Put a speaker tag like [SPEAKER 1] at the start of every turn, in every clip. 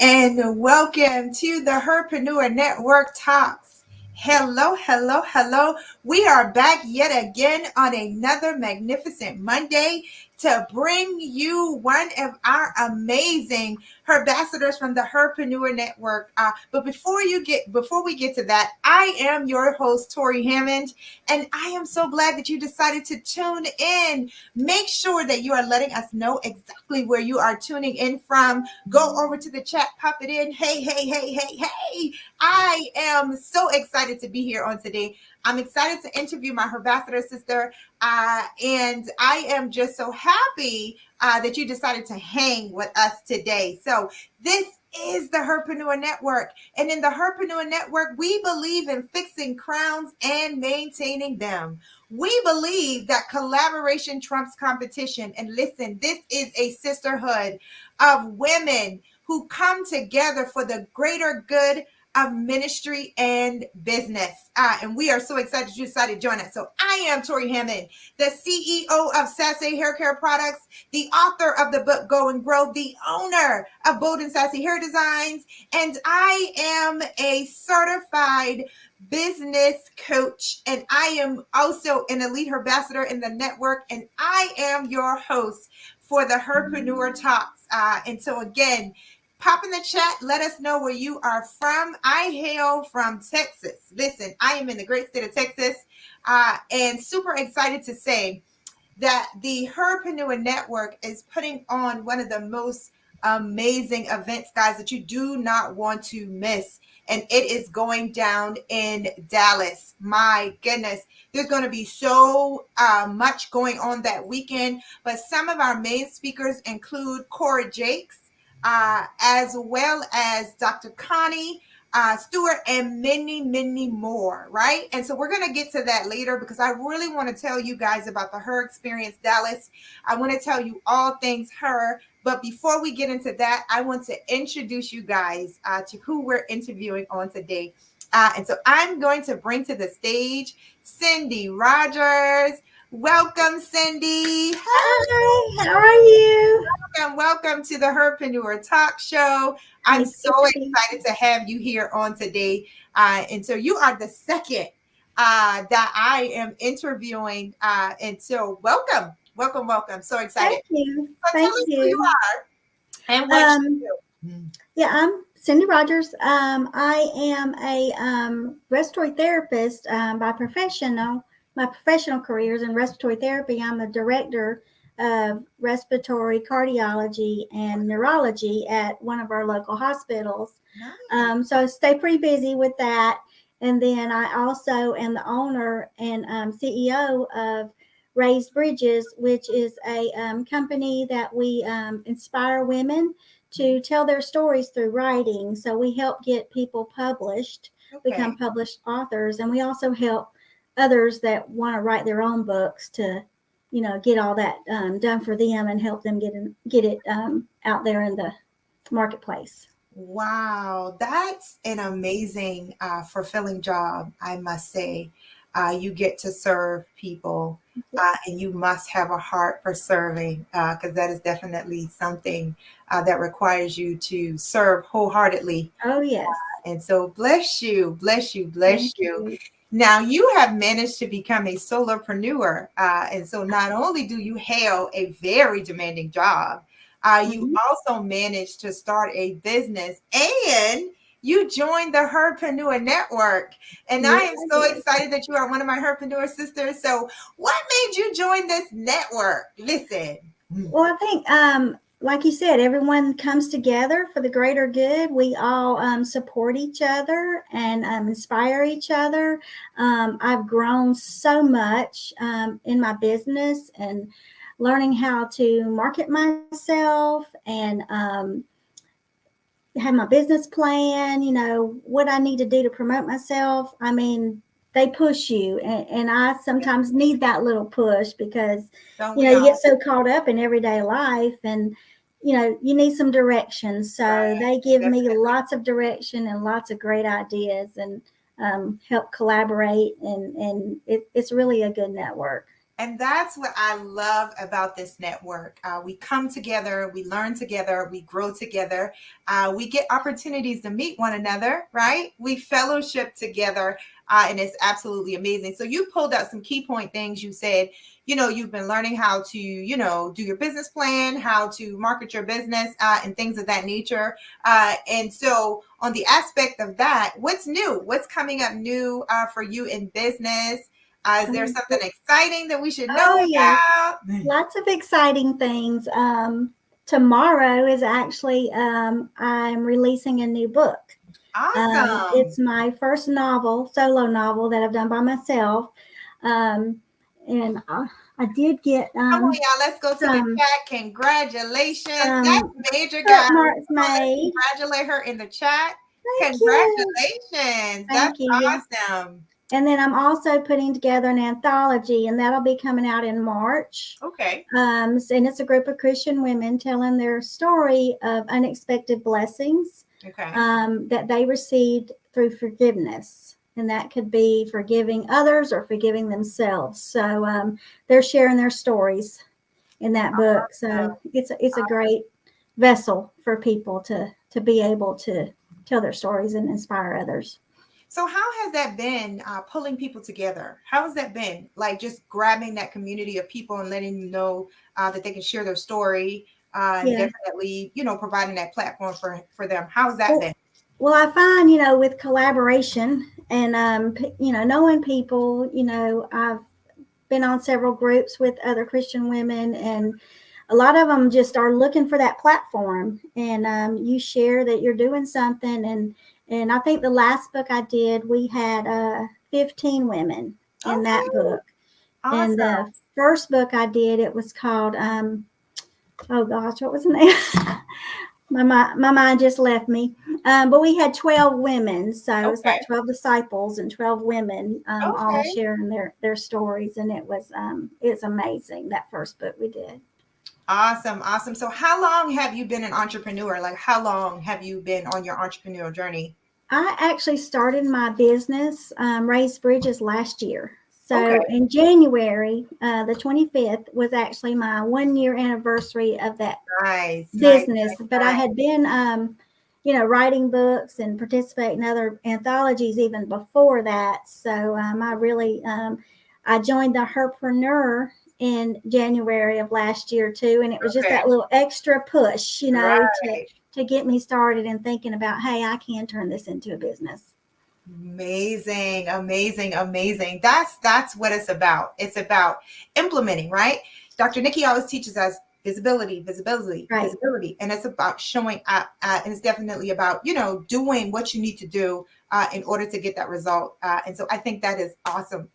[SPEAKER 1] and welcome to the Herprenuer Network Talks. Hello, hello, hello. We are back yet again on another magnificent Monday to bring you one of our amazing ambassadors from the Herprenuer Network. But before we get to that, I am your host, Torri Hammond, and I am so glad that you decided to tune in. Make sure that you are letting us know exactly where you are tuning in from. Go over to the chat, pop it in. Hey, hey, hey, hey, hey. I am so excited to be here on today. I'm excited to interview my ambassador sister. And I am just so happy that you decided to hang with us today. So this is the Herprenuer Network. And in the Herprenuer Network, we believe in fixing crowns and maintaining them. We believe that collaboration trumps competition. And listen, this is a sisterhood of women who come together for the greater good of ministry and business. And we are so excited you decided to join us. So I am Torri Hammond, the CEO of Sassy Hair Care Products, the author of the book Go and Grow, the owner of Bold and Sassy Hair Designs, and I am a certified business coach, and I am also an elite ambassador in the network, and I am your host for the Herprenuer Talks. And so again, pop in the chat. Let us know where you are from. I hail from Texas. Listen, I am in the great state of Texas, and super excited to say that the Herprenuer Network is putting on one of the most amazing events, guys, that you do not want to miss. And it is going down in Dallas. My goodness, there's going to be so much going on that weekend. But some of our main speakers include Cora Jakes, as well as Dr. Connie Stewart, and many, many more, right? And so we're going to get to that later because I really want to tell you guys about the Her Experience Dallas. I want to tell you all things her. But before we get into that, I want to introduce you guys to who we're interviewing on today. And so I'm going to bring to the stage Cindy Rodgers. Welcome, Cindy.
[SPEAKER 2] Hi, how are you?
[SPEAKER 1] Welcome to the Herprenuer Talk Show. I'm so excited to have you here on today. And so you are the second that I am interviewing. And so welcome. So excited.
[SPEAKER 2] Thank you.
[SPEAKER 1] So tell us who you are and what you do.
[SPEAKER 2] Yeah, I'm Cindy Rodgers. I am a respiratory therapist by professional. My professional career is in respiratory therapy. I'm a director of respiratory cardiology and neurology at one of our local hospitals.
[SPEAKER 1] Nice.
[SPEAKER 2] So I stay pretty busy with that. And then I also am the owner and CEO of Raised Bridges, which is a company that we inspire women to tell their stories through writing. So we help get people published, become published authors, and we also help others that want to write their own books to, get all that done for them and help them get it out there in the marketplace.
[SPEAKER 1] Wow, that's an amazing, fulfilling job, I must say. You get to serve people, and you must have a heart for serving, because that is definitely something that requires you to serve wholeheartedly.
[SPEAKER 2] Oh, yes.
[SPEAKER 1] And so bless you. Now you have managed to become a solopreneur. And so not only do you hail a very demanding job, you also managed to start a business and you joined the Herprenuer Network. And I am so excited that you are one of my Herprenuer sisters. So what made you join this network? Listen.
[SPEAKER 2] Well, I think, like you said, everyone comes together for the greater good. We all support each other and inspire each other. I've grown so much in my business and learning how to market myself and have my business plan, what I need to do to promote myself. I mean, they push you, and I sometimes need that little push because, you get so caught up in everyday life and, you need some direction. So they give me lots of direction and lots of great ideas and help collaborate. And it's really a good network.
[SPEAKER 1] And that's what I love about this network. We come together, we learn together, we grow together, we get opportunities to meet one another, right? We fellowship together, and it's absolutely amazing. So you pulled out some key point things. You said, you've been learning how to, do your business plan, how to market your business, and things of that nature. And so on the aspect of that, what's new? What's coming up new for you in business? Is there something exciting that we should know
[SPEAKER 2] yes,
[SPEAKER 1] about?
[SPEAKER 2] lots of exciting things. Tomorrow is actually I'm releasing a new book.
[SPEAKER 1] Awesome.
[SPEAKER 2] It's my first solo novel that I've done by myself. And I did get
[SPEAKER 1] Come on, y'all. Let's go to the
[SPEAKER 2] some
[SPEAKER 1] chat. Congratulations. That's
[SPEAKER 2] some
[SPEAKER 1] major,
[SPEAKER 2] book
[SPEAKER 1] guys.
[SPEAKER 2] marks
[SPEAKER 1] Come on, let's
[SPEAKER 2] made.
[SPEAKER 1] congratulate her in the chat.
[SPEAKER 2] Thank you.
[SPEAKER 1] Congratulations.
[SPEAKER 2] Thank
[SPEAKER 1] That's
[SPEAKER 2] you. Yeah.
[SPEAKER 1] awesome.
[SPEAKER 2] And then I'm also putting together an anthology, and that'll be coming out in March.
[SPEAKER 1] Okay.
[SPEAKER 2] And it's a group of Christian women telling their story of unexpected blessings
[SPEAKER 1] Okay.
[SPEAKER 2] that they received through forgiveness. And that could be forgiving others or forgiving themselves. So they're sharing their stories in that book. So it's a great vessel for people to be able to tell their stories and inspire others.
[SPEAKER 1] So how has that been, pulling people together? How has that been? Like just grabbing that community of people and letting them know that they can share their story, and
[SPEAKER 2] Yeah.
[SPEAKER 1] definitely, providing that platform for them. How's that been?
[SPEAKER 2] Well, I find, with collaboration and, knowing people, I've been on several groups with other Christian women, and a lot of them just are looking for that platform. And you share that you're doing something. And I think the last book I did, we had 15 women in that
[SPEAKER 1] Okay.
[SPEAKER 2] book.
[SPEAKER 1] Awesome.
[SPEAKER 2] And the first book I did, it was called, oh gosh, what was the name? my mind just left me. But we had 12 women, so it was like 12 disciples and 12 women, all sharing their stories, and it's amazing, that first book we did.
[SPEAKER 1] Awesome. So how long have you been an entrepreneur? Like how long have you been on your entrepreneurial journey?
[SPEAKER 2] I actually started my business, Raised Bridges, last year. So in January, the 25th was actually my 1-year anniversary of that business. But I had been, writing books and participating in other anthologies even before that. So I joined the Herprenuer in January of last year too. And it was just that little extra push, to get me started and thinking about, hey, I can turn this into a business.
[SPEAKER 1] Amazing. That's what it's about. It's about implementing, right? Dr. Nikki always teaches us visibility,
[SPEAKER 2] right.
[SPEAKER 1] and it's about showing up, and it's definitely about doing what you need to do in order to get that result. And so I think that is awesome.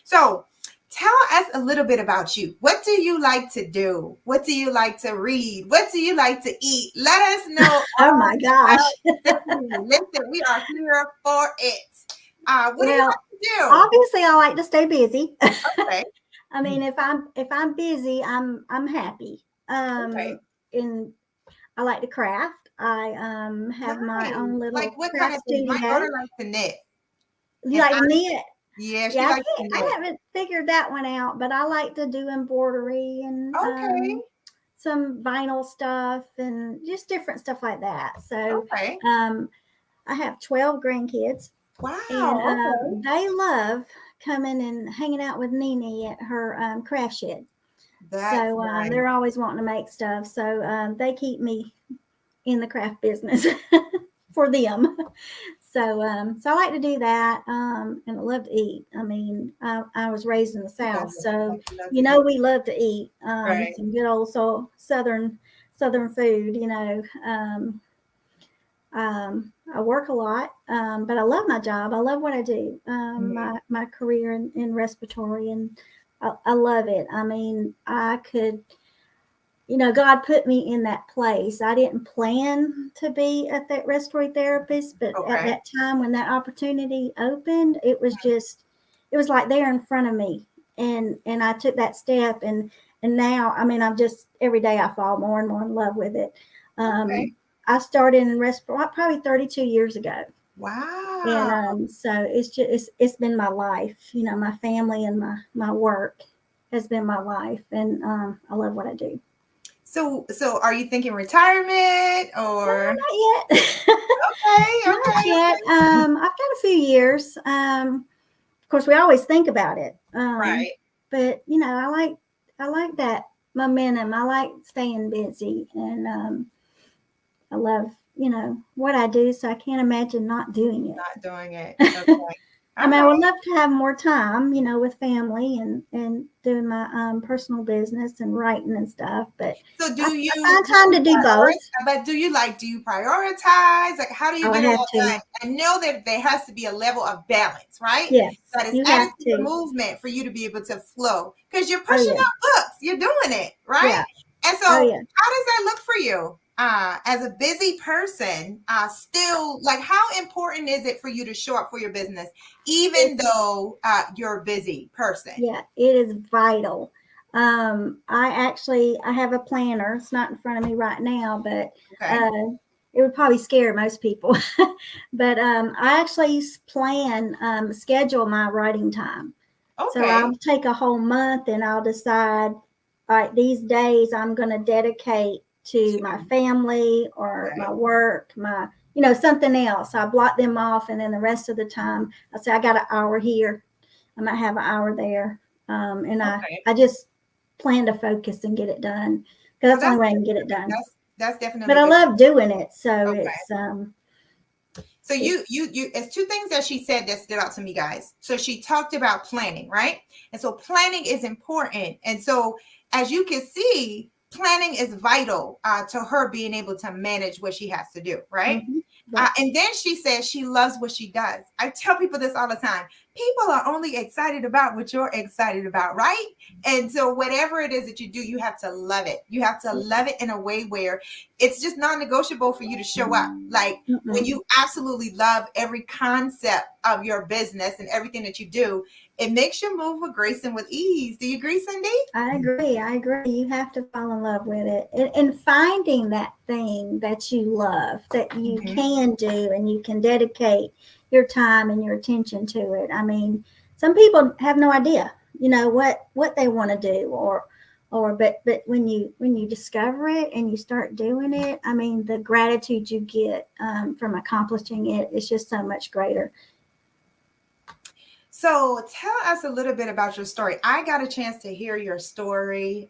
[SPEAKER 1] So tell us a little bit about you. What do you like to do? What do you like to read? What do you like to eat? Let us know.
[SPEAKER 2] Oh my gosh.
[SPEAKER 1] Listen, we are here for it. What do you like to do?
[SPEAKER 2] Obviously, I like to stay busy.
[SPEAKER 1] Okay.
[SPEAKER 2] I mean, if I'm busy, I'm happy. And I like to craft. I have my own little
[SPEAKER 1] what
[SPEAKER 2] craft
[SPEAKER 1] kind of things?
[SPEAKER 2] studio.
[SPEAKER 1] My daughter likes to knit.
[SPEAKER 2] You like to knit?
[SPEAKER 1] Yeah, she likes to knit.
[SPEAKER 2] I haven't figured that one out, but I like to do embroidery and some vinyl stuff and just different stuff like that. So I have 12 grandkids.
[SPEAKER 1] Wow.
[SPEAKER 2] And they love coming and hanging out with Nene at her craft shed.
[SPEAKER 1] That's nice.
[SPEAKER 2] They're always wanting to make stuff. So they keep me in the craft business for them. So I like to do that, and I love to eat. I mean, I was raised in the South, so we love to eat some good old southern food. I work a lot, but I love my job. I love what I do. My career in respiratory, and I love it. I mean, I could. God put me in that place. I didn't plan to be a respiratory therapist, but at that time when that opportunity opened, it was like there in front of me. And I took that step, and now, I mean, I'm just, every day I fall more and more in love with it. I started in respiratory probably 32 years ago.
[SPEAKER 1] Wow.
[SPEAKER 2] And so it's been my life, my family and my work. has been my life, and I love what I do.
[SPEAKER 1] So are you thinking retirement or?
[SPEAKER 2] Not yet.
[SPEAKER 1] Okay,
[SPEAKER 2] Not
[SPEAKER 1] okay,
[SPEAKER 2] yet.
[SPEAKER 1] okay.
[SPEAKER 2] I've got a few years. Of course, we always think about it.
[SPEAKER 1] Right.
[SPEAKER 2] But I like that momentum. I like staying busy, and I love what I do. So I can't imagine not doing it.
[SPEAKER 1] Not doing it. Okay.
[SPEAKER 2] I
[SPEAKER 1] All
[SPEAKER 2] mean, I would
[SPEAKER 1] right.
[SPEAKER 2] love to have more time, with family and doing my personal business and writing and stuff. But
[SPEAKER 1] So
[SPEAKER 2] I find time to do both.
[SPEAKER 1] but do you prioritize? Like, how do you
[SPEAKER 2] Oh, I
[SPEAKER 1] get it
[SPEAKER 2] have
[SPEAKER 1] all
[SPEAKER 2] to.
[SPEAKER 1] done? I know that there has to be a level of balance, right?
[SPEAKER 2] Yes,
[SPEAKER 1] That is
[SPEAKER 2] you
[SPEAKER 1] added
[SPEAKER 2] have
[SPEAKER 1] to the
[SPEAKER 2] to.
[SPEAKER 1] movement for you to be able to flow because you're
[SPEAKER 2] Oh
[SPEAKER 1] pushing
[SPEAKER 2] yeah,
[SPEAKER 1] out books, you're doing it, right?
[SPEAKER 2] yeah.
[SPEAKER 1] And so,
[SPEAKER 2] Oh
[SPEAKER 1] how
[SPEAKER 2] yeah.
[SPEAKER 1] does that look for you? As a busy person, still, like, how important is it for you to show up for your business, even
[SPEAKER 2] It's
[SPEAKER 1] though you're a busy person?
[SPEAKER 2] Yeah, it is vital. I have a planner. It's not in front of me right now, but
[SPEAKER 1] Okay.
[SPEAKER 2] uh, it would probably scare most people. But I actually schedule my writing time. So
[SPEAKER 1] Okay.
[SPEAKER 2] I'll take a whole month and I'll decide, all right, these days I'm going to dedicate to my family or my
[SPEAKER 1] Okay.
[SPEAKER 2] work, something else. I block them off, and then the rest of the time I say I got an hour here, I might have an hour there. And
[SPEAKER 1] Okay.
[SPEAKER 2] I just plan to focus and get it done because
[SPEAKER 1] So
[SPEAKER 2] that's the only way I can get it done.
[SPEAKER 1] that's
[SPEAKER 2] But
[SPEAKER 1] definitely
[SPEAKER 2] I
[SPEAKER 1] good.
[SPEAKER 2] love doing it. So
[SPEAKER 1] Okay. So
[SPEAKER 2] it's
[SPEAKER 1] it's two things that she said that stood out to me, guys. So she talked about planning, right? And so planning is important. And so as you can see, planning is vital to her being able to manage what she has to do, right?
[SPEAKER 2] right.
[SPEAKER 1] And then she says she loves what she does. I tell people this all the time. People are only excited about what you're excited about, right? And so whatever it is that you do, you have to love it. You have to love it in a way where it's just non-negotiable for you to show up. Like, when you absolutely love every concept of your business and everything that you do, it makes you move with grace and with ease. Do you agree, Cindy?
[SPEAKER 2] I agree. I agree. You have to fall in love with it, and finding that thing that you love, that you can do, and you can dedicate your time and your attention to it. I mean, some people have no idea, what they want to do, but when you discover it and you start doing it, I mean, the gratitude you get from accomplishing it is just so much greater.
[SPEAKER 1] So tell us a little bit about your story. I got a chance to hear your story.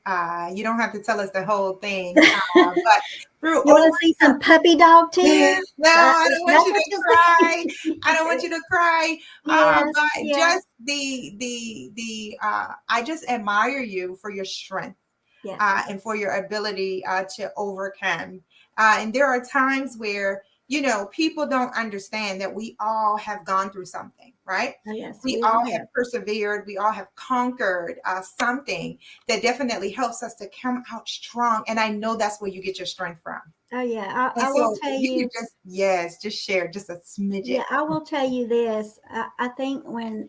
[SPEAKER 1] You don't have to tell us the whole thing, but through
[SPEAKER 2] You want to see some puppy dog tears?
[SPEAKER 1] no, I don't want
[SPEAKER 2] That's
[SPEAKER 1] you
[SPEAKER 2] what
[SPEAKER 1] to
[SPEAKER 2] you
[SPEAKER 1] cry.
[SPEAKER 2] see.
[SPEAKER 1] I don't want you to cry.
[SPEAKER 2] Yes,
[SPEAKER 1] But
[SPEAKER 2] yes,
[SPEAKER 1] just the I just admire you for your strength
[SPEAKER 2] yes.
[SPEAKER 1] and for your ability to overcome. And there are times where, people don't understand that we all have gone through something, right?
[SPEAKER 2] Oh, yes,
[SPEAKER 1] We
[SPEAKER 2] we
[SPEAKER 1] all
[SPEAKER 2] all
[SPEAKER 1] have
[SPEAKER 2] have.
[SPEAKER 1] persevered. We all have conquered something that definitely helps us to come out strong. And I know that's where you get your strength from.
[SPEAKER 2] Oh, yeah.
[SPEAKER 1] And
[SPEAKER 2] I will
[SPEAKER 1] so
[SPEAKER 2] tell
[SPEAKER 1] you
[SPEAKER 2] you.
[SPEAKER 1] can just share just a smidget.
[SPEAKER 2] Yeah, I will tell you this. I think when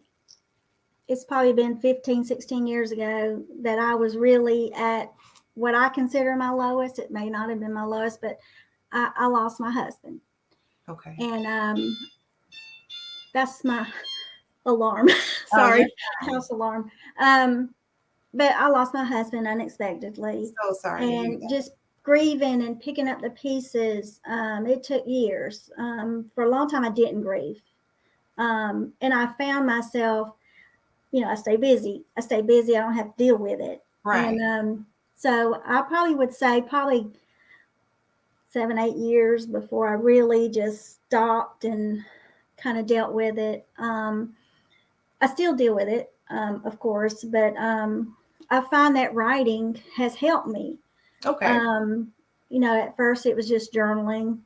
[SPEAKER 2] it's probably been 15, 16 years ago that I was really at what I consider my lowest. It may not have been my lowest, but I lost my husband.
[SPEAKER 1] Okay.
[SPEAKER 2] And that's my alarm.
[SPEAKER 1] Oh, you're
[SPEAKER 2] Sorry, house alarm. But I lost my husband unexpectedly,
[SPEAKER 1] so sorry to hear
[SPEAKER 2] and
[SPEAKER 1] that.
[SPEAKER 2] just grieving and picking up the pieces. It took years. For a long time, I didn't grieve, and I found myself, I stay busy. I stay busy. I don't have to deal with it,
[SPEAKER 1] Right.
[SPEAKER 2] and so I probably would say 7, 8 years before I really just stopped and kind of dealt with it. I still deal with it, of course, but I find that writing has helped me.
[SPEAKER 1] Okay.
[SPEAKER 2] At first it was just journaling,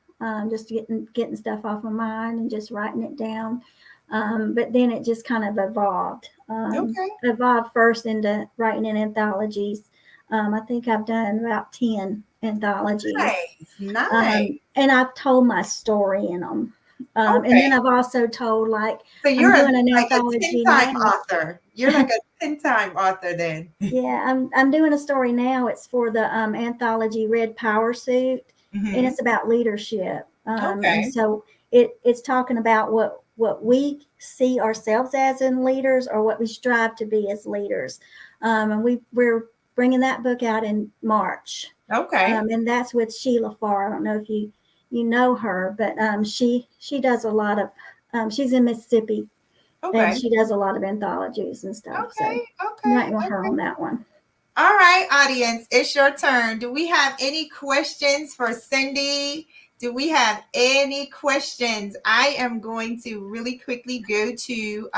[SPEAKER 2] just getting stuff off my mind and just writing it down. But then it just kind of evolved.
[SPEAKER 1] Okay.
[SPEAKER 2] Evolved first into writing in anthologies. I think I've done about 10 anthologies.
[SPEAKER 1] Nice. Nice.
[SPEAKER 2] And I've told my story in them. And
[SPEAKER 1] Okay.
[SPEAKER 2] then I've also told, like,
[SPEAKER 1] So
[SPEAKER 2] I'm
[SPEAKER 1] you're
[SPEAKER 2] doing an
[SPEAKER 1] like a
[SPEAKER 2] anthology
[SPEAKER 1] 10-time
[SPEAKER 2] now.
[SPEAKER 1] author. You're like a 10-time author then.
[SPEAKER 2] Yeah, I'm doing a story now. It's for the anthology Red Power Suit, and it's about leadership. And
[SPEAKER 1] Okay.
[SPEAKER 2] so it's talking about what we see ourselves as in leaders, or what we strive to be as leaders. And we're bringing that book out in March.
[SPEAKER 1] Okay.
[SPEAKER 2] And that's with Sheila Farr. I don't know if you know her, but she does a lot of she's in Mississippi, and
[SPEAKER 1] Okay.
[SPEAKER 2] she does a lot of anthologies and stuff. So
[SPEAKER 1] Okay.
[SPEAKER 2] you
[SPEAKER 1] Okay.
[SPEAKER 2] might want her
[SPEAKER 1] Okay.
[SPEAKER 2] on that one.
[SPEAKER 1] All right, audience, it's your turn. Do we have any questions for Cindy? Do we have any questions? I am going to really quickly go to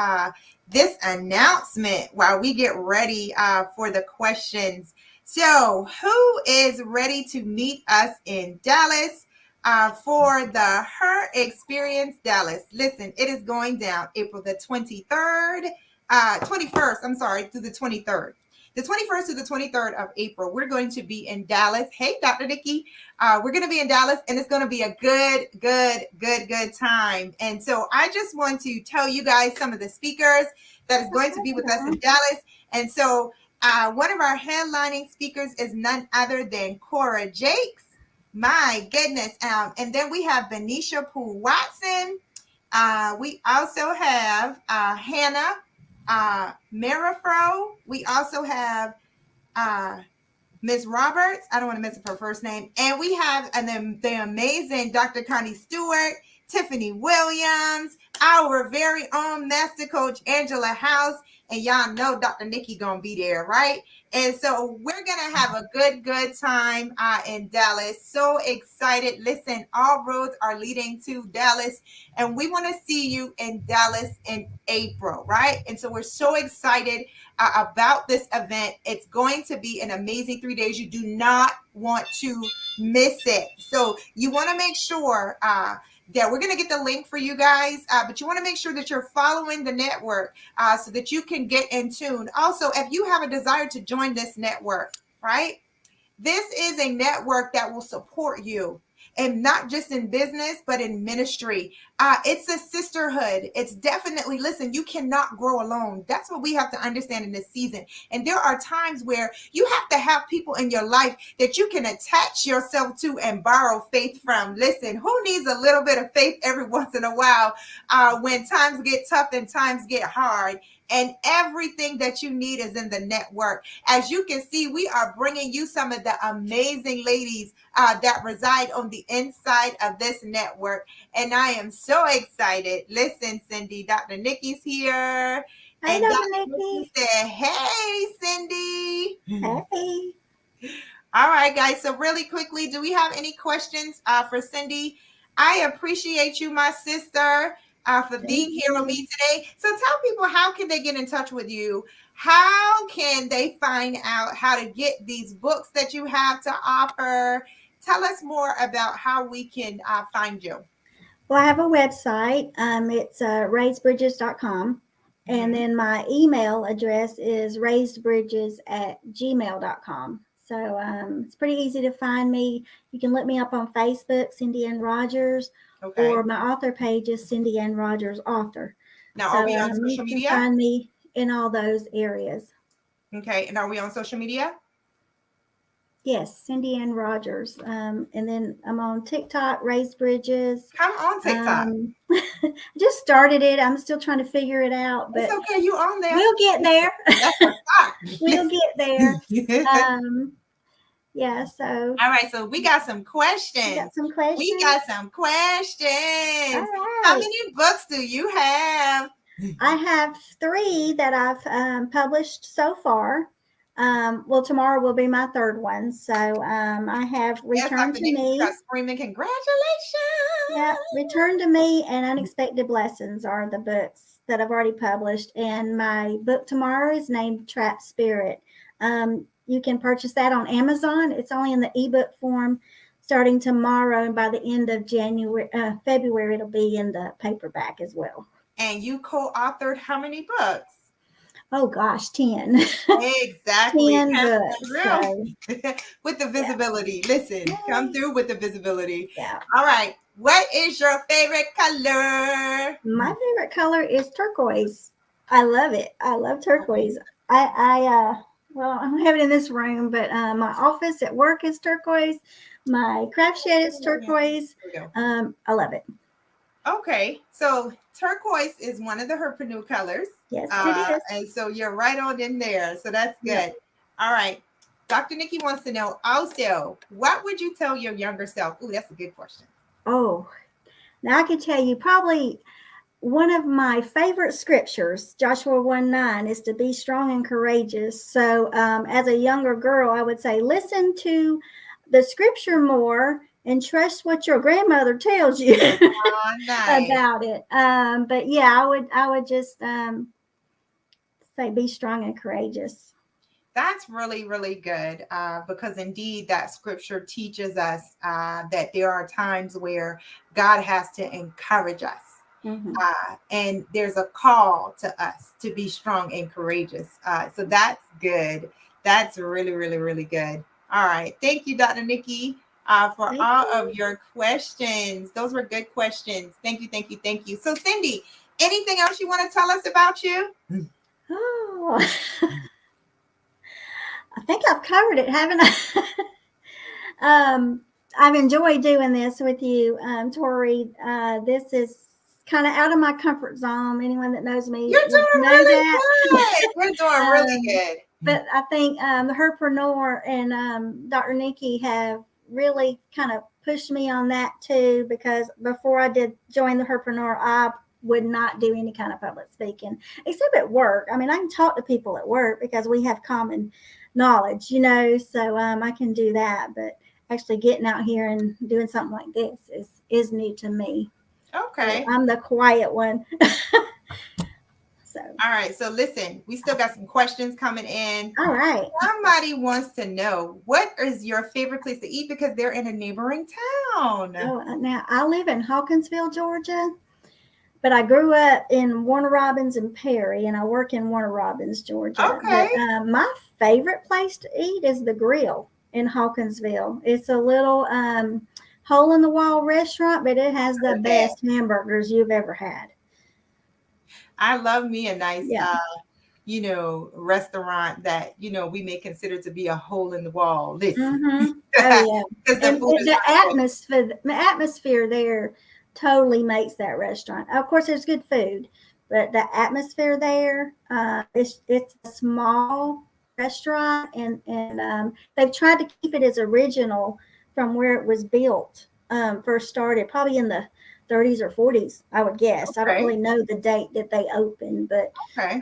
[SPEAKER 1] this announcement while we get ready for the questions. So, who is ready to meet us in Dallas for the Her Experience Dallas? Listen, it is going down April the 23rd, 21st, I'm sorry, through the 23rd. The 21st to the 23rd of April, we're going to be in Dallas. Hey, Dr. Nikki. We're going to be in Dallas, and it's going to be a good time. And so I just want to tell you guys some of the speakers that is going to be with us in Dallas. And so one of our headlining speakers is none other than Cora Jakes. My goodness. And then we have Benicia Poole Watson. We also have Hannah Marifro. We also have Miss Roberts. I don't want to mess up her first name. And we have the amazing Dr. Connie Stewart, Tiffany Williams, our very own master coach, Angela House. And y'all know Dr. Nikki gonna be there, right? And so we're gonna have a good time in Dallas. So excited. Listen, all roads are leading to Dallas, and we want to see you in Dallas in April, right? And so we're so excited about this event. It's going to be an amazing 3 days. You do not want to miss it. So you want to make sure that we're going to get the link for you guys, but you want to make sure that you're following the network so that you can get in tune. Also, if you have a desire to join this network, right? This is a network that will support you, and not just in business, but in ministry. It's a sisterhood. It's definitely, listen, you cannot grow alone. That's what we have to understand in this season. And there are times where you have to have people in your life that you can attach yourself to and borrow faith from. Listen, who needs a little bit of faith every once in a while when times get tough and times get hard? And everything that you need is in the network. As you can see, we are bringing you some of the amazing ladies that reside on the inside of this network. And I am so excited. Listen, Cindy, Dr. Nikki's here.
[SPEAKER 2] Hey,
[SPEAKER 1] And
[SPEAKER 2] Dr.
[SPEAKER 1] Dr.
[SPEAKER 2] Nikki.
[SPEAKER 1] Nikki said, hey, Cindy.
[SPEAKER 2] Hey.
[SPEAKER 1] All right, guys. So really quickly, do we have any questions for Cindy? I appreciate you, my sister, for being here with me today. So tell people, how can they get in touch with you? How can they find out how to get these books that you have to offer? Tell us more about how we can find you.
[SPEAKER 2] Well, I have a website. It's raisedbridges.com. And then my email address is raisedbridges@gmail.com. So it's pretty easy to find me. You can look me up on Facebook, Cindy Ann Rodgers, or my author page is Cindy Ann Rodgers Author.
[SPEAKER 1] Now, are we on social media?
[SPEAKER 2] You can find me in all those areas.
[SPEAKER 1] Okay, and are we on social media?
[SPEAKER 2] Yes, Cindy Ann Rodgers. And then I'm on TikTok, Raised Bridges.
[SPEAKER 1] I'm on TikTok.
[SPEAKER 2] I just started it. I'm still trying to figure it out. But
[SPEAKER 1] it's okay, you on there.
[SPEAKER 2] We'll get there. We'll get there. Yeah, so.
[SPEAKER 1] All right, so we got some questions.
[SPEAKER 2] We got some
[SPEAKER 1] questions.
[SPEAKER 2] All right.
[SPEAKER 1] How many books do you have?
[SPEAKER 2] I have 3 that I've published so far. Well, tomorrow will be my 3rd one. So I have Return to Me.
[SPEAKER 1] Screaming congratulations.
[SPEAKER 2] Yeah, Return to Me and Unexpected Blessings are the books that I've already published. And my book tomorrow is named Trapped Spirit. You can purchase that on Amazon. It's only in the ebook form starting tomorrow. And by the end of February, it'll be in the paperback as well.
[SPEAKER 1] And you co-authored how many books?
[SPEAKER 2] Oh gosh, 10.
[SPEAKER 1] Exactly.
[SPEAKER 2] 10 books. So.
[SPEAKER 1] With the visibility. Yeah. Listen, come through with the visibility.
[SPEAKER 2] Yeah.
[SPEAKER 1] All right. What is your favorite color?
[SPEAKER 2] My favorite color is turquoise. I love it. I love turquoise. Well, I don't have it in this room, but my office at work is turquoise. My craft shed is turquoise. I love it.
[SPEAKER 1] Okay, so turquoise is one of the Herprenuer colors.
[SPEAKER 2] Yes, it is.
[SPEAKER 1] And so you're right on in there. So that's
[SPEAKER 2] Yep.
[SPEAKER 1] good. All right. Dr. Nikki wants to know also, what would you tell your younger self? Ooh, that's a good question.
[SPEAKER 2] Oh, now I can tell you probably one of my favorite scriptures, Joshua 1:9, is to be strong and courageous. So, as a younger girl, I would say, listen to the scripture more and trust what your grandmother tells you
[SPEAKER 1] Oh, nice.
[SPEAKER 2] about it. But yeah, I would just say, be strong and courageous.
[SPEAKER 1] That's really, really good because indeed that scripture teaches us that there are times where God has to encourage us.
[SPEAKER 2] Mm-hmm.
[SPEAKER 1] And there's a call to us to be strong and courageous. So that's good. That's really, really, really good. All right. Thank you, Dr. Nikki, for
[SPEAKER 2] Thank
[SPEAKER 1] all
[SPEAKER 2] you.
[SPEAKER 1] of your questions. Those were good questions. Thank you, thank you, thank you. So, Cindy, anything else you want to tell us about you?
[SPEAKER 2] Oh, I think I've covered it, haven't I? um, I've enjoyed doing this with you, Tori. This is kind of out of my comfort zone. Anyone that knows me
[SPEAKER 1] You're
[SPEAKER 2] would
[SPEAKER 1] doing
[SPEAKER 2] know
[SPEAKER 1] really
[SPEAKER 2] that.
[SPEAKER 1] good. You're doing really
[SPEAKER 2] um,
[SPEAKER 1] good.
[SPEAKER 2] but I think the Herpreneur and Dr. Nikki have really kind of pushed me on that too, because before I did join the Herpreneur, I would not do any kind of public speaking except at work. I mean, I can talk to people at work because we have common knowledge, so I can do that. But actually getting out here and doing something like this is new to me. So
[SPEAKER 1] Okay.
[SPEAKER 2] I'm the quiet one. So,
[SPEAKER 1] All right. So listen, we still got some questions coming in.
[SPEAKER 2] all right.
[SPEAKER 1] Somebody wants to know, what is your favorite place to eat because they're in a neighboring town?
[SPEAKER 2] Oh, now I live in Hawkinsville, Georgia, but I grew up in Warner Robins and Perry, and I work in Warner Robins, Georgia.
[SPEAKER 1] Okay.
[SPEAKER 2] But my favorite place to eat is the Grill in Hawkinsville. It's a little hole in the wall restaurant, but it has the
[SPEAKER 1] Okay.
[SPEAKER 2] best hamburgers you've ever had.
[SPEAKER 1] I love me a nice
[SPEAKER 2] Yeah.
[SPEAKER 1] restaurant that, we may consider to be a hole in the wall. Listen.
[SPEAKER 2] Mm-hmm. Oh
[SPEAKER 1] Because
[SPEAKER 2] yeah,
[SPEAKER 1] the
[SPEAKER 2] and
[SPEAKER 1] food is really
[SPEAKER 2] the atmosphere there totally makes that restaurant. Of course, there's good food, but the atmosphere there, it's a small restaurant, and they've tried to keep it as original from where it was built. First started probably in the 30s or 40s, I would guess. I
[SPEAKER 1] good.
[SPEAKER 2] don't
[SPEAKER 1] Okay.
[SPEAKER 2] really know the date that they opened, but
[SPEAKER 1] Okay.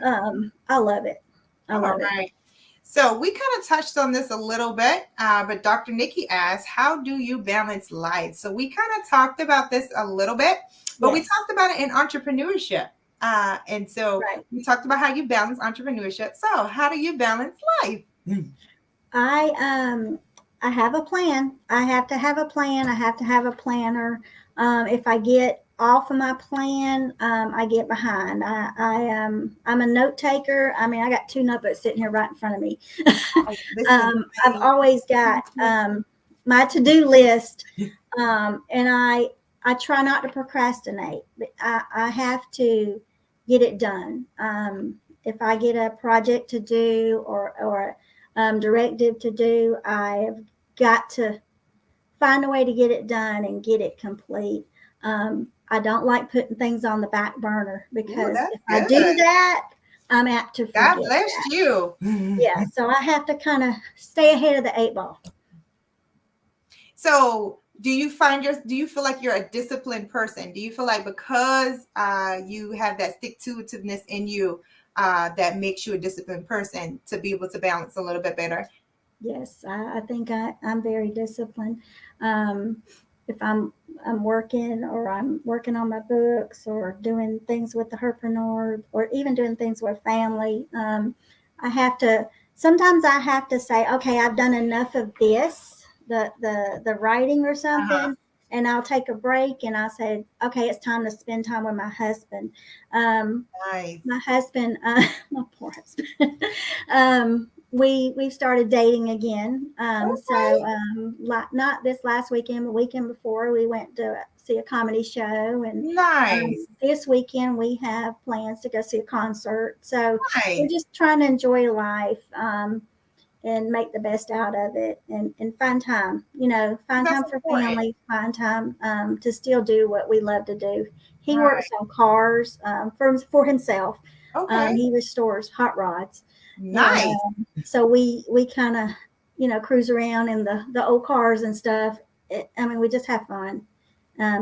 [SPEAKER 2] I love it. I
[SPEAKER 1] All
[SPEAKER 2] love it.
[SPEAKER 1] right. So we kind of touched on this a little bit, but Dr. Nikki asked, how do you balance life? So we kind of talked about this a little bit, but we
[SPEAKER 2] Yes,
[SPEAKER 1] talked about it in entrepreneurship. And so
[SPEAKER 2] right.
[SPEAKER 1] we talked about how you balance entrepreneurship. So how do you balance life?
[SPEAKER 2] I I have a plan. I have to have a plan. I have to have a planner. If I get off of my plan, I get behind. I'm a note taker. I mean, I got two notebooks sitting here right in front of me.
[SPEAKER 1] Oh, listen,
[SPEAKER 2] I've always got my to do list, and I try not to procrastinate. But I have to get it done. If I get a project to do or directive to do, I've got to find a way to get it done and get it complete. I don't like putting things on the back burner
[SPEAKER 1] ooh,
[SPEAKER 2] because
[SPEAKER 1] that's
[SPEAKER 2] if I do
[SPEAKER 1] good.
[SPEAKER 2] that, I'm apt to
[SPEAKER 1] God
[SPEAKER 2] forget
[SPEAKER 1] bless
[SPEAKER 2] that.
[SPEAKER 1] you.
[SPEAKER 2] Yeah, so I have to kind of stay ahead of the eight ball.
[SPEAKER 1] So do you feel like you're a disciplined person? Do you feel like because you have that stick to itiveness in you, that makes you a disciplined person to be able to balance a little bit better?
[SPEAKER 2] Yes, I think I'm very disciplined. Um, if I'm working or I'm working on my books or doing things with the herpreneur or even doing things with family, I have to sometimes I have to say, okay, I've done enough of this, the writing or
[SPEAKER 1] Uh-huh.
[SPEAKER 2] something, and I'll take a break and I'll say, okay, it's time to spend time with my husband. Um,
[SPEAKER 1] Nice.
[SPEAKER 2] my husband, my poor husband, we've started dating again.
[SPEAKER 1] Okay.
[SPEAKER 2] Not this last weekend, but weekend before, we went to see a comedy show, and
[SPEAKER 1] Nice.
[SPEAKER 2] this weekend we have plans to go see a concert. So we're
[SPEAKER 1] Nice.
[SPEAKER 2] just trying to enjoy life. And make the best out of it and find time, find
[SPEAKER 1] That's
[SPEAKER 2] time for
[SPEAKER 1] important.
[SPEAKER 2] family, find time to still do what we love to do He
[SPEAKER 1] Right.
[SPEAKER 2] works on cars for himself.
[SPEAKER 1] Okay.
[SPEAKER 2] He restores hot rods, and
[SPEAKER 1] Nice.
[SPEAKER 2] so we kind of cruise around in the old cars and stuff. I mean, we just have fun.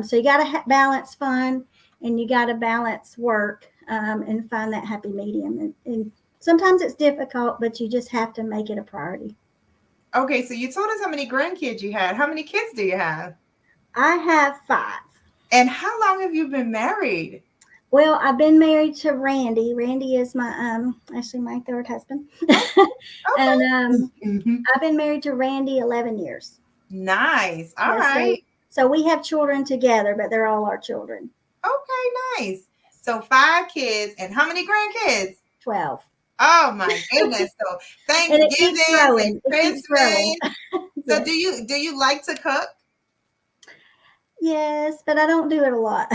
[SPEAKER 2] So you got to balance fun, and you got to balance work, and find that happy medium. And sometimes it's difficult, but you just have to make it a priority.
[SPEAKER 1] Okay, so you told us how many grandkids you had. How many kids do you have?
[SPEAKER 2] I have 5.
[SPEAKER 1] And how long have you been married?
[SPEAKER 2] Well, I've been married to Randy. Randy is my actually my third husband,
[SPEAKER 1] Okay.
[SPEAKER 2] and
[SPEAKER 1] Mhm.
[SPEAKER 2] I've been married to Randy 11 years.
[SPEAKER 1] Nice. All
[SPEAKER 2] Yeah,
[SPEAKER 1] right.
[SPEAKER 2] so we have children together, but they're all our children.
[SPEAKER 1] Okay, nice. So 5 kids and how many grandkids?
[SPEAKER 2] 12.
[SPEAKER 1] Oh my goodness. So
[SPEAKER 2] And it keeps
[SPEAKER 1] Thanksgivings and
[SPEAKER 2] growing. It keeps growing.
[SPEAKER 1] Christmas. So
[SPEAKER 2] Yes.
[SPEAKER 1] do you like to cook?
[SPEAKER 2] Yes, but I don't do it a lot.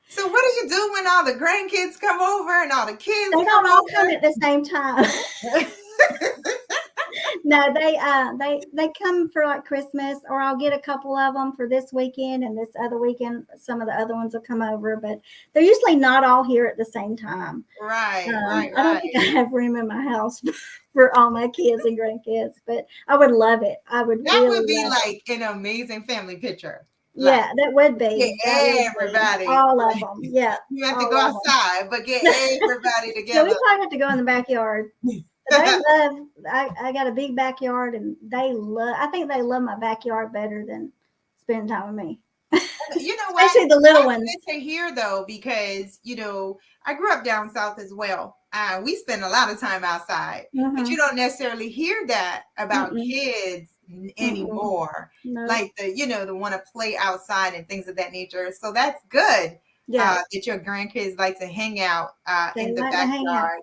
[SPEAKER 1] So what do you do when all the grandkids come over and all the kids
[SPEAKER 2] They
[SPEAKER 1] come
[SPEAKER 2] don't all come
[SPEAKER 1] over?
[SPEAKER 2] at the same time. No, they come for like Christmas, or I'll get a couple of them for this weekend, and this other weekend some of the other ones will come over, but they're usually not all here at the same time.
[SPEAKER 1] Right,
[SPEAKER 2] I don't think I have room in my house for all my kids and grandkids, but I would love it. I would
[SPEAKER 1] That would
[SPEAKER 2] really
[SPEAKER 1] be
[SPEAKER 2] love it.
[SPEAKER 1] like an amazing family picture. Like
[SPEAKER 2] Yeah, that would be.
[SPEAKER 1] get
[SPEAKER 2] That would be
[SPEAKER 1] everybody.
[SPEAKER 2] all of them. Yeah,
[SPEAKER 1] You have to
[SPEAKER 2] all
[SPEAKER 1] go
[SPEAKER 2] of them.
[SPEAKER 1] outside, but get everybody
[SPEAKER 2] Yeah, we
[SPEAKER 1] together.
[SPEAKER 2] probably have to go in the backyard. They love. I got a big backyard, and they love. I think they love my backyard better than spending time with me.
[SPEAKER 1] You know what?
[SPEAKER 2] Especially the little
[SPEAKER 1] That's
[SPEAKER 2] ones.
[SPEAKER 1] good to hear though, because I grew up down south as well. We spend a lot of time outside, but you
[SPEAKER 2] Mm-hmm.
[SPEAKER 1] don't necessarily hear that about
[SPEAKER 2] Mm-mm.
[SPEAKER 1] kids
[SPEAKER 2] Mm-mm.
[SPEAKER 1] anymore.
[SPEAKER 2] No.
[SPEAKER 1] Like the want to play outside and things of that nature. So that's good.
[SPEAKER 2] Yeah,
[SPEAKER 1] That your grandkids like to hang out
[SPEAKER 2] they
[SPEAKER 1] in the
[SPEAKER 2] like to hang out.
[SPEAKER 1] backyard.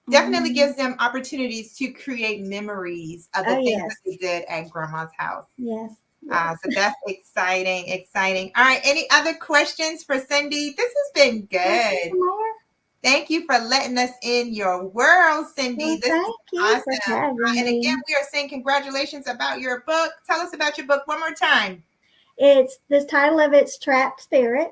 [SPEAKER 1] Definitely
[SPEAKER 2] Mm-hmm.
[SPEAKER 1] gives them opportunities to create memories of the
[SPEAKER 2] Oh
[SPEAKER 1] things that
[SPEAKER 2] yes,
[SPEAKER 1] they did at grandma's house.
[SPEAKER 2] yes, yes.
[SPEAKER 1] So that's exciting, exciting. All right, any other questions for Cindy? This has been good.
[SPEAKER 2] More?
[SPEAKER 1] Thank you for letting us in your world, Cindy.
[SPEAKER 2] Well,
[SPEAKER 1] This is
[SPEAKER 2] thank you for
[SPEAKER 1] awesome.
[SPEAKER 2] having
[SPEAKER 1] And again,
[SPEAKER 2] me.
[SPEAKER 1] we are saying congratulations about your book. Tell us about your book one more time.
[SPEAKER 2] It's the title of it's Trapped Spirit,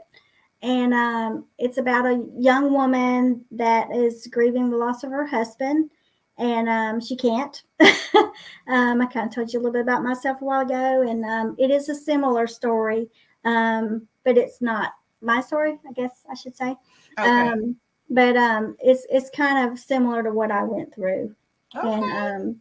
[SPEAKER 2] and it's about a young woman that is grieving the loss of her husband, and she can't. I kind of told you a little bit about myself a while ago, and it is a similar story, but it's not my story, I guess I should say.
[SPEAKER 1] Okay.
[SPEAKER 2] But it's kind of similar to what I went through,
[SPEAKER 1] Okay.
[SPEAKER 2] and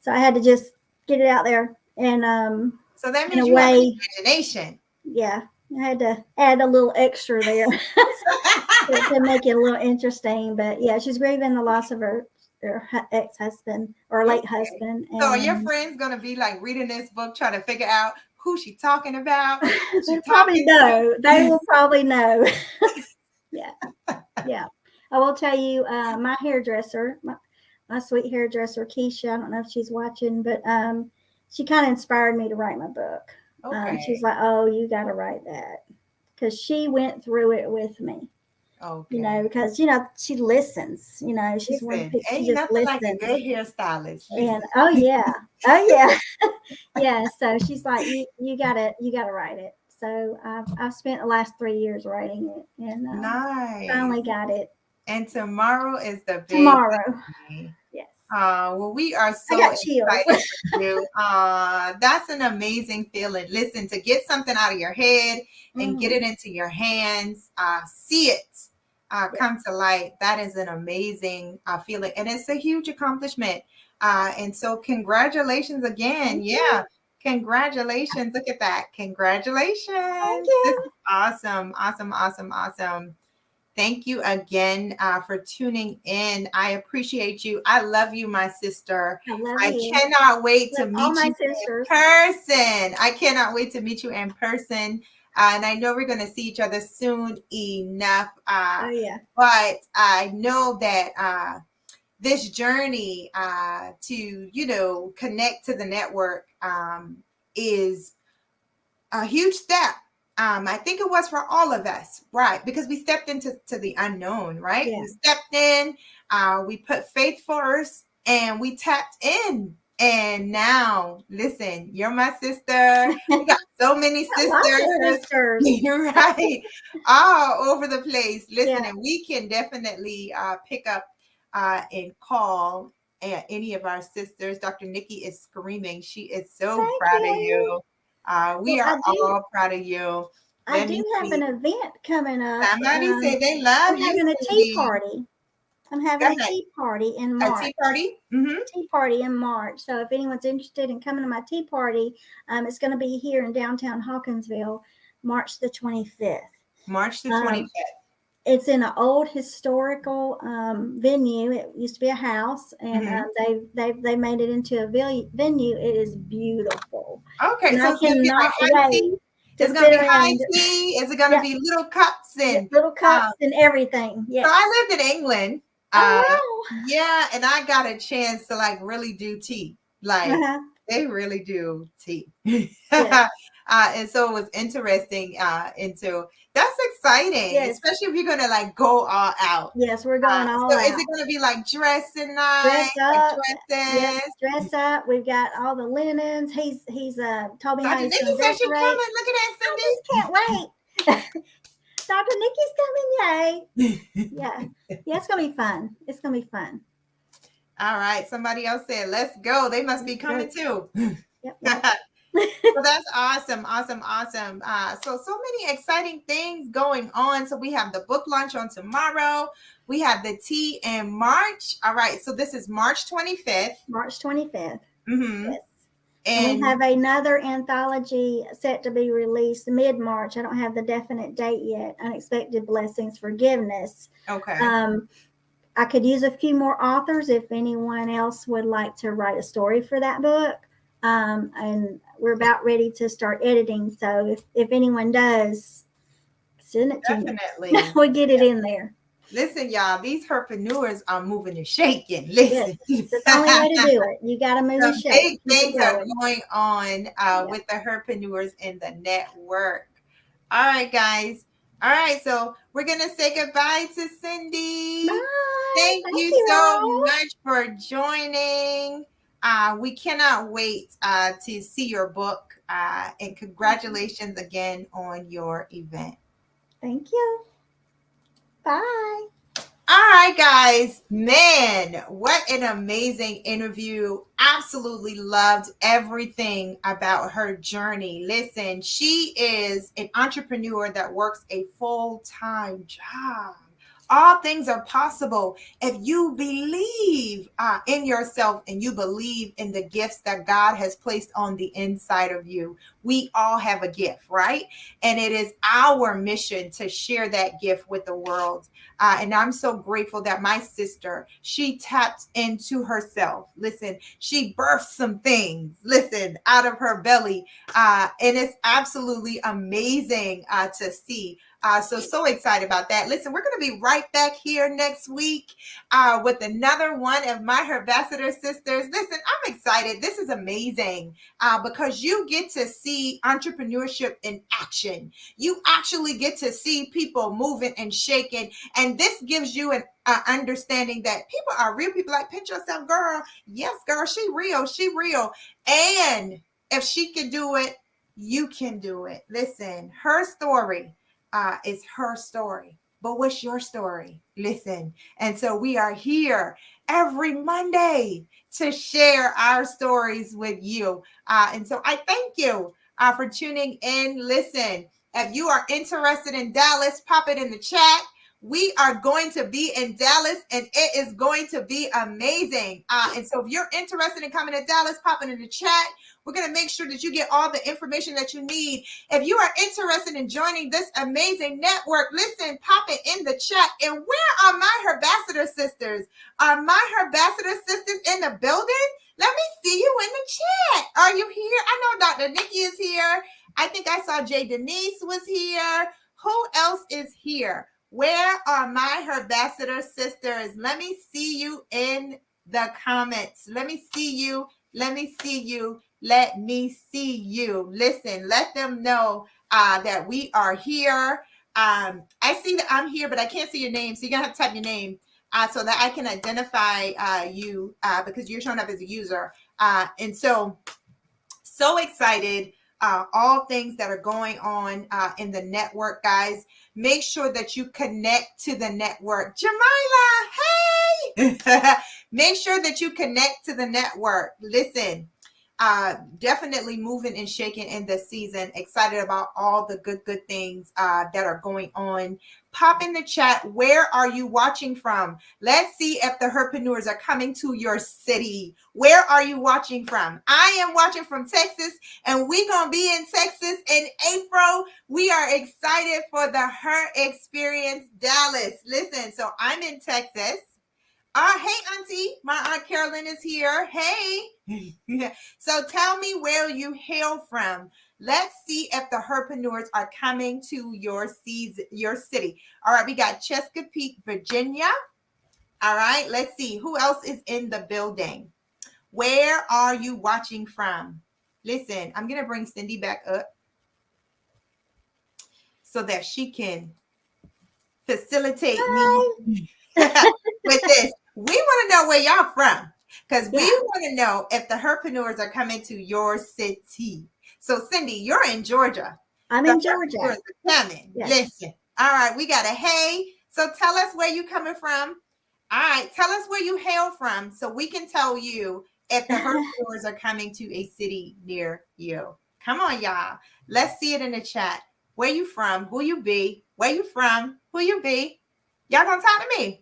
[SPEAKER 2] so I had to just get it out there, and
[SPEAKER 1] So that
[SPEAKER 2] in
[SPEAKER 1] means
[SPEAKER 2] a
[SPEAKER 1] you have an
[SPEAKER 2] way,
[SPEAKER 1] imagination.
[SPEAKER 2] yeah, I had to add a little extra there to make it a little interesting. But yeah, she's grieving the loss of her ex-husband or late
[SPEAKER 1] Okay.
[SPEAKER 2] husband.
[SPEAKER 1] So are your
[SPEAKER 2] And
[SPEAKER 1] friends gonna be like reading this book, trying to figure out who she talking about? Who she
[SPEAKER 2] they'll probably
[SPEAKER 1] talking to?
[SPEAKER 2] know. They will probably know. Yeah, yeah. I will tell you, my hairdresser, my sweet hairdresser, Keisha, I don't know if she's watching, but she kind of inspired me to write my book.
[SPEAKER 1] Okay.
[SPEAKER 2] She's like, oh, you got to write that. Because she went through it with me.
[SPEAKER 1] Okay.
[SPEAKER 2] Because she listens. She's one
[SPEAKER 1] Listen,
[SPEAKER 2] she
[SPEAKER 1] ain't
[SPEAKER 2] just
[SPEAKER 1] nothing like a
[SPEAKER 2] listens.
[SPEAKER 1] good hairstylist. Listen.
[SPEAKER 2] And oh yeah, yeah. So she's like, you gotta write it. So I've spent the last 3 years writing it, and
[SPEAKER 1] Nice.
[SPEAKER 2] finally got it
[SPEAKER 1] And tomorrow is the big
[SPEAKER 2] tomorrow.
[SPEAKER 1] day.
[SPEAKER 2] Yes,
[SPEAKER 1] Well, we are
[SPEAKER 2] I
[SPEAKER 1] so
[SPEAKER 2] got chills.
[SPEAKER 1] excited for you. That's an amazing feeling. Listen, to get something out of your head and get it into your hands, see it come to light. That is an amazing feeling, and it's a huge accomplishment. And so, congratulations again.
[SPEAKER 2] Thank
[SPEAKER 1] Yeah.
[SPEAKER 2] you.
[SPEAKER 1] Congratulations. Look at that. Congratulations.
[SPEAKER 2] Thank
[SPEAKER 1] This
[SPEAKER 2] you.
[SPEAKER 1] is awesome. Awesome. Awesome. Awesome. Thank you again for tuning in. I appreciate you. I love you, my sister.
[SPEAKER 2] I love
[SPEAKER 1] I
[SPEAKER 2] you.
[SPEAKER 1] cannot wait to
[SPEAKER 2] Love all
[SPEAKER 1] meet
[SPEAKER 2] my
[SPEAKER 1] you in
[SPEAKER 2] sisters.
[SPEAKER 1] person. I cannot wait to meet you in person. And I know we're going to see each other soon enough.
[SPEAKER 2] Oh yeah.
[SPEAKER 1] But I know that this journey to connect to the network is a huge step. I think it was for all of us, right? Because we stepped into the unknown, right?
[SPEAKER 2] Yeah.
[SPEAKER 1] We stepped in, we put faith first, and we tapped in And now, listen, you're my sister. We got so many
[SPEAKER 2] Got lots of
[SPEAKER 1] sisters.
[SPEAKER 2] sisters.
[SPEAKER 1] You're right. All over the place. Listen,
[SPEAKER 2] Yeah.
[SPEAKER 1] and we can definitely pick up and call any of our sisters. Dr. Nikki is screaming. She is so
[SPEAKER 2] Thank
[SPEAKER 1] proud of
[SPEAKER 2] you.
[SPEAKER 1] you. We
[SPEAKER 2] Well,
[SPEAKER 1] are all proud of you.
[SPEAKER 2] I
[SPEAKER 1] Let
[SPEAKER 2] do
[SPEAKER 1] me
[SPEAKER 2] have
[SPEAKER 1] see.
[SPEAKER 2] an event coming up.
[SPEAKER 1] Somebody say they love
[SPEAKER 2] I'm
[SPEAKER 1] you,
[SPEAKER 2] having a tea
[SPEAKER 1] Cindy.
[SPEAKER 2] party. I'm
[SPEAKER 1] Go
[SPEAKER 2] having a
[SPEAKER 1] ahead.
[SPEAKER 2] tea party in
[SPEAKER 1] A
[SPEAKER 2] March.
[SPEAKER 1] tea party? Mm-hmm.
[SPEAKER 2] Tea party in March. So if anyone's interested in coming to my tea party, it's going to be here in downtown Hawkinsville, March the 25th.
[SPEAKER 1] March the
[SPEAKER 2] Um,
[SPEAKER 1] 25th.
[SPEAKER 2] it's in an old historical venue. It used to be a house, and
[SPEAKER 1] Mm-hmm.
[SPEAKER 2] they made it into a venue. It is beautiful,
[SPEAKER 1] Okay,
[SPEAKER 2] and
[SPEAKER 1] so
[SPEAKER 2] I
[SPEAKER 1] it's gonna be like
[SPEAKER 2] cannot
[SPEAKER 1] high
[SPEAKER 2] wait
[SPEAKER 1] tea.
[SPEAKER 2] to
[SPEAKER 1] It's gonna
[SPEAKER 2] sit
[SPEAKER 1] be high
[SPEAKER 2] around.
[SPEAKER 1] tea. Is it gonna
[SPEAKER 2] Yeah,
[SPEAKER 1] be little cups
[SPEAKER 2] yeah,
[SPEAKER 1] and
[SPEAKER 2] little
[SPEAKER 1] um,
[SPEAKER 2] cups and everything.
[SPEAKER 1] so
[SPEAKER 2] Yes.
[SPEAKER 1] I lived in England. Uh
[SPEAKER 2] Oh
[SPEAKER 1] yeah, and I got a chance to like really do tea.
[SPEAKER 2] wow.
[SPEAKER 1] Like
[SPEAKER 2] Uh-huh.
[SPEAKER 1] they really do tea.
[SPEAKER 2] Yes.
[SPEAKER 1] And so it was interesting into that's exciting,
[SPEAKER 2] Yes.
[SPEAKER 1] especially if you're gonna like go all out.
[SPEAKER 2] Yes. We're going
[SPEAKER 1] So
[SPEAKER 2] all
[SPEAKER 1] is
[SPEAKER 2] out.
[SPEAKER 1] it gonna be like dressing night,
[SPEAKER 2] Dress
[SPEAKER 1] like
[SPEAKER 2] up. Yes,
[SPEAKER 1] dresses?
[SPEAKER 2] dress up. We've got all the linens. He's told me how
[SPEAKER 1] Dr.
[SPEAKER 2] he's
[SPEAKER 1] Nikki
[SPEAKER 2] going to
[SPEAKER 1] said she
[SPEAKER 2] decorate.
[SPEAKER 1] coming. Look at
[SPEAKER 2] I just can't wait. Dr. Nikki's coming, yay!
[SPEAKER 1] that, Cindy.
[SPEAKER 2] Yeah, yeah, it's gonna be fun. It's gonna be fun.
[SPEAKER 1] All right. Somebody else said, let's go. They must be coming too.
[SPEAKER 2] Yep, yep.
[SPEAKER 1] Well, that's awesome. Awesome. Awesome. So many exciting things going on. So we have the book launch on tomorrow. We have the tea in March. All right. So this is March 25th.
[SPEAKER 2] March 25th.
[SPEAKER 1] Mm-hmm.
[SPEAKER 2] Yes. And we
[SPEAKER 1] And
[SPEAKER 2] have another anthology set to be released mid-March. I don't have the definite date yet. Unexpected Blessings, Forgiveness.
[SPEAKER 1] okay.
[SPEAKER 2] I could use a few more authors if anyone else would like to write a story for that book. And we're about ready to start editing. So if anyone does, send it to
[SPEAKER 1] Definitely.
[SPEAKER 2] me. We'll get it in there.
[SPEAKER 1] Listen, y'all, these herpreneurs are moving and shaking.
[SPEAKER 2] Yes,
[SPEAKER 1] Listen.
[SPEAKER 2] that's the only way to do it. You got to move and
[SPEAKER 1] Some
[SPEAKER 2] shake.
[SPEAKER 1] big
[SPEAKER 2] Keep it
[SPEAKER 1] things are
[SPEAKER 2] going.
[SPEAKER 1] going on with the herpreneurs in the network. All right, guys. All right, so we're gonna say goodbye to Cindy.
[SPEAKER 2] Bye.
[SPEAKER 1] Thank
[SPEAKER 2] Thank
[SPEAKER 1] you
[SPEAKER 2] you
[SPEAKER 1] so
[SPEAKER 2] all.
[SPEAKER 1] much for joining. We cannot wait to see your book, and congratulations again on your event.
[SPEAKER 2] Thank you. Bye.
[SPEAKER 1] All right, guys. Man, what an amazing interview. Absolutely loved everything about her journey. Listen, she is an entrepreneur that works a full-time job. All things are possible if you believe in yourself and you believe in the gifts that God has placed on the inside of you. We all have a gift, right? And it is our mission to share that gift with the world. And I'm so grateful that my sister, she tapped into herself. Listen, she birthed some things, listen, out of her belly. And it's absolutely amazing to see. So excited about that. Listen, we're going to be right back here next week with another one of my Herbassador sisters. Listen, I'm excited. This is amazing because you get to see entrepreneurship in action. You actually get to see people moving and shaking. And this gives you an understanding that people are real. People like, pinch yourself, girl. Yes, girl, she real. She real. And if she can do it, you can do it. Listen, her story is her story. But what's your story? Listen. And so we are here every Monday to share our stories with you. And so I thank you for tuning in. Listen, if you are interested in Dallas, pop it in the chat. We are going to be in Dallas and it is going to be amazing. And so if you're interested in coming to Dallas, pop it in the chat. We're going to make sure that you get all the information that you need. If you are interested in joining this amazing network, listen, pop it in the chat. And where are my Herbassador sisters? Are my Herbassador sisters in the building? Let me see you in the chat. Are you here? I know Dr. Nikki is here. I think I saw Jay Denise was here. Who else is here? Where are my Herbassador sisters? Let me see you in the comments. Let me see you. Let me see you. Let me see you. Listen, let them know that we are here. I see that I'm here, but I can't see your name. So you're going to have to type your name so that I can identify you because you're showing up as a user. And so excited. All things that are going on in the network, guys. Make sure that you connect to the network. Jamila, hey! Make sure that you connect to the network. Listen, definitely moving and shaking in this season. Excited about all the good things that are going on. Pop in the chat. Where are you watching from? Let's see if the Herpreneurs are coming to your city. Where are you watching from? I am watching from Texas, and we're going to be in Texas in April. We are excited for the Her Experience Dallas. Listen, so I'm in Texas. Hey, Auntie. My Aunt Carolyn is here. Hey. So tell me where you hail from. Let's see if the Herpreneurs are coming to your city. All right, we got Chesapeake, Virginia. All right, let's see. Who else is in the building? Where are you watching from? Listen, I'm going to bring Cindy back up so that she can facilitate me with this. We want to know where y'all from, because we want to know if the Herpreneurs are coming to your city. So, Cindy, you're in Georgia.
[SPEAKER 2] I'm in Georgia.
[SPEAKER 1] Herpreneurs are coming. Yes. Listen. All right, we got a hey. So tell us where you coming from. All right, tell us where you hail from so we can tell you if the Herpreneurs are coming to a city near you. Come on, y'all. Let's see it in the chat. Where you from? Who you be? Where you from? Who you be? Y'all gonna talk to me?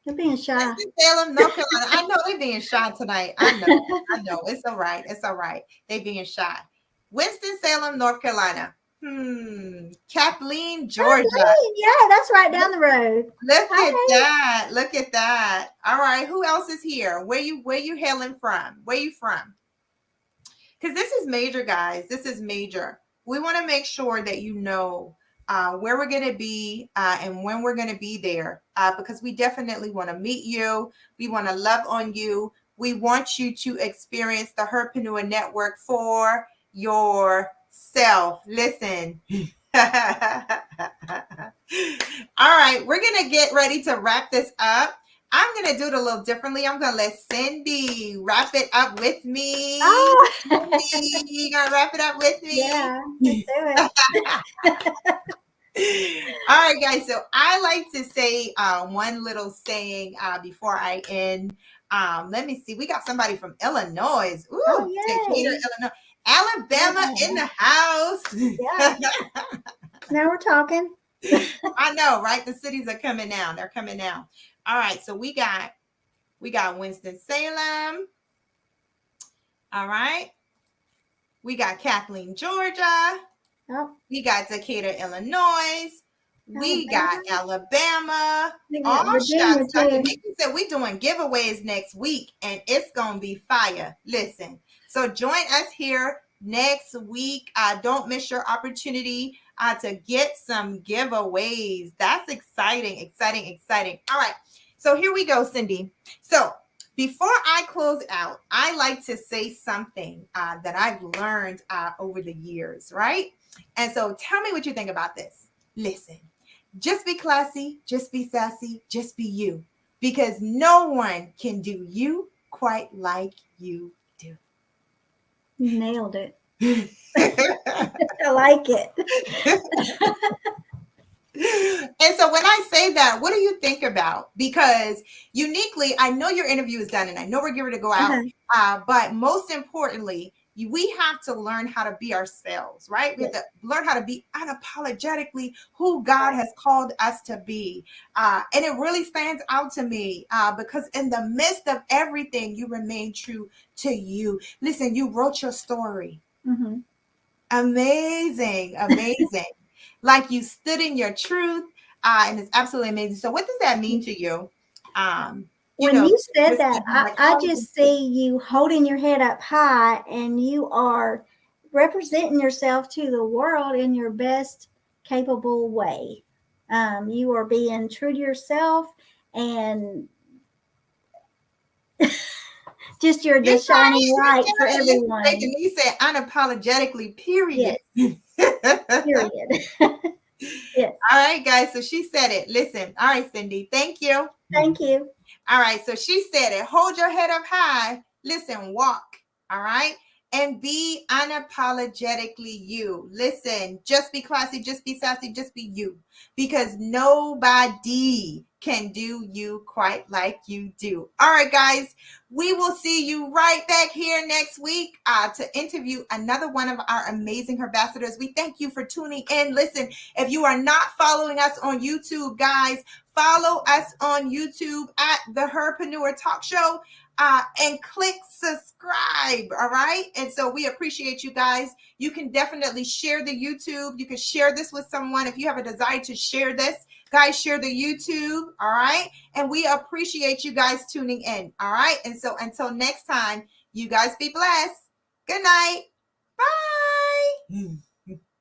[SPEAKER 2] You're being shy.
[SPEAKER 1] Winston-Salem, North Carolina. I know they're being shy tonight. I know. It's all right. It's all right. They being shy. Winston-Salem, North Carolina. Kathleen, Georgia.
[SPEAKER 2] Yeah, that's right down the road.
[SPEAKER 1] Look at that. Look at that. All right. Who else is here? Where you hailing from? Where you from? Because this is major, guys. This is major. We want to make sure that you know where we're going to be and when we're going to be there, because we definitely want to meet you. We want to love on you. We want you to experience the Herpreneur Network for yourself. Listen. All right, we're going to get ready to wrap this up. I'm going to do it a little differently. I'm going to let Cindy wrap it up with me.
[SPEAKER 2] Oh.
[SPEAKER 1] Cindy, you going to wrap it up with me?
[SPEAKER 2] Yeah, let's do
[SPEAKER 1] it. All right, guys. So I like to say one little saying before I end. Let me see. We got somebody from Illinois. Ooh, Decatur, Illinois. Alabama in the house.
[SPEAKER 2] Yeah. Now we're talking.
[SPEAKER 1] I know, right? The cities are coming down. They're coming down. All right, so we got Winston-Salem. All right. We got Kathleen, Georgia.
[SPEAKER 2] Oh.
[SPEAKER 1] We got Decatur, Illinois. We got Alabama. All shots. Dr. Nikki said we're doing giveaways next week, and it's going to be fire. Listen. So join us here next week. Don't miss your opportunity to get some giveaways. That's exciting, exciting, exciting. All right. So here we go, Cindy. So before I close out, I like to say something that I've learned over the years, right? And so tell me what you think about this. Listen, just be classy, just be sassy, just be you, because no one can do you quite like you do.
[SPEAKER 2] Nailed it. I like it.
[SPEAKER 1] And so when I say that, what do you think about? Because uniquely, I know your interview is done and I know we're getting ready to go out. But most importantly, we have to learn how to be ourselves, right? We have to learn how to be unapologetically who God has called us to be. And it really stands out to me because in the midst of everything, you remain true to you. Listen, you wrote your story.
[SPEAKER 2] Mm-hmm.
[SPEAKER 1] Amazing, amazing. Like you stood in your truth, and it's absolutely amazing. So what does that mean to you?
[SPEAKER 2] When you said that, I just see you holding your head up high and you are representing yourself to the world in your best capable way. You are being true to yourself and just you're the shining light for everyone.
[SPEAKER 1] You said unapologetically, period.
[SPEAKER 2] Yes. Period. Yes.
[SPEAKER 1] All right, guys. So she said it. Listen. All right, Cindy. Thank you.
[SPEAKER 2] Thank you.
[SPEAKER 1] All right. So she said it. Hold your head up high. Listen, walk All right. And be unapologetically you. Listen, just be classy, just be sassy, just be you. Because nobody can do you quite like you do. All right, guys. We will see you right back here next week to interview another one of our amazing ambassadors. We thank you for tuning in. Listen, if you are not following us on YouTube, guys, follow us on YouTube at the Herprenuer Talk Show. And click subscribe. All right. And so we appreciate you guys. You can definitely share the YouTube. You can share this with someone. If you have a desire to share this, guys, share the YouTube. All right. And we appreciate you guys tuning in. All right. And so until next time, you guys be blessed. Good night. Bye.